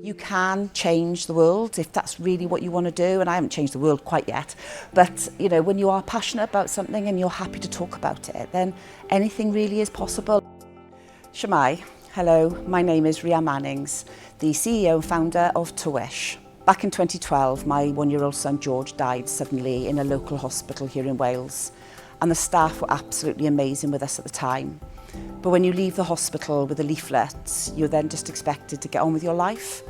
You can change the world if that's really what you want to do, and I haven't changed the world quite yet, but you know, when you are passionate about something and you're happy to talk about it, then anything really is possible. Shemai, hello, my name is Rhian Mannings, the CEO and founder of yw'r. Back in 2012, my one-year-old son George died suddenly in a local hospital here in Wales, and the staff were absolutely amazing with us at the time. But when you leave the hospital with a leaflet, you're then just expected to get on with your life,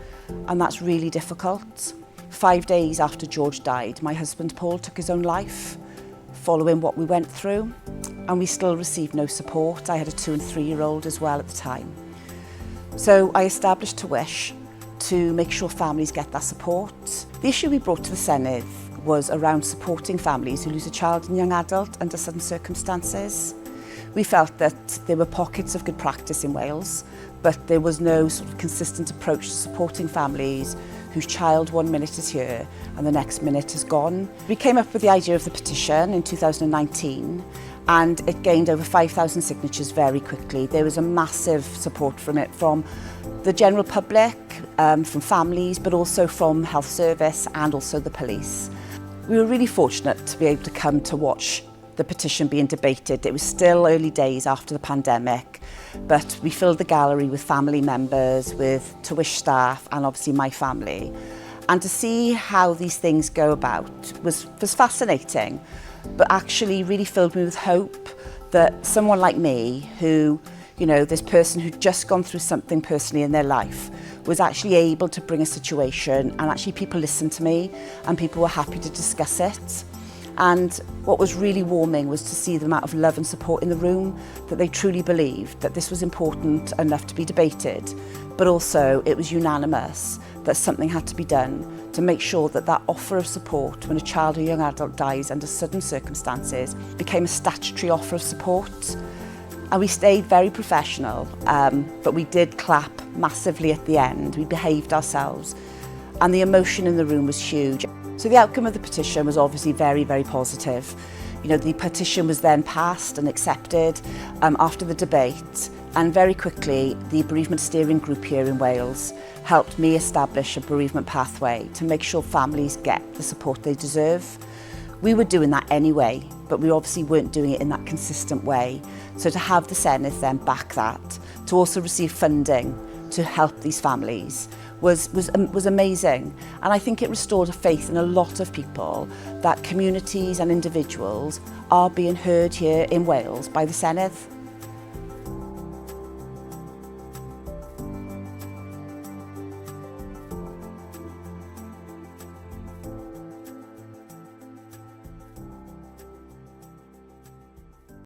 and that's really difficult. 5 days after George died, my husband Paul took his own life, following what we went through, and we still received no support. I had a 2- and 3-year-old as well at the time. So I established yw'r to make sure families get that support. The issue we brought to the Senedd was around supporting families who lose a child and young adult under sudden circumstances. We felt that there were pockets of good practice in Wales, but there was no sort of consistent approach to supporting families whose child 1 minute is here and the next minute is gone. We came up with the idea of the petition in 2019, and it gained over 5,000 signatures very quickly. There was a massive support from it, from the general public, from families, but also from health service and also the police. We were really fortunate to be able to come to watch the petition being debated. It was still early days after the pandemic, but we filled the gallery with family members, with yw'r staff, and obviously my family. And to see how these things go about was fascinating, but actually really filled me with hope that someone like me, who, you know, this person who'd just gone through something personally in their life, was actually able to bring a situation, and actually people listened to me and people were happy to discuss it. And what was really warming was to see the amount of love and support in the room, that they truly believed that this was important enough to be debated, but also it was unanimous that something had to be done to make sure that that offer of support when a child or young adult dies under sudden circumstances became a statutory offer of support. And we stayed very professional, but we did clap massively at the end. We behaved ourselves, and the emotion in the room was huge. So the outcome of the petition was obviously very, very positive. You know, the petition was then passed and accepted after the debate, and very quickly the bereavement steering group here in Wales helped me establish a bereavement pathway to make sure families get the support they deserve. We were doing that anyway, but we obviously weren't doing it in that consistent way. So to have the Senedd then back that, to also receive funding to help these families, was amazing. And I think it restored a faith in a lot of people that communities and individuals are being heard here in Wales by the Senedd.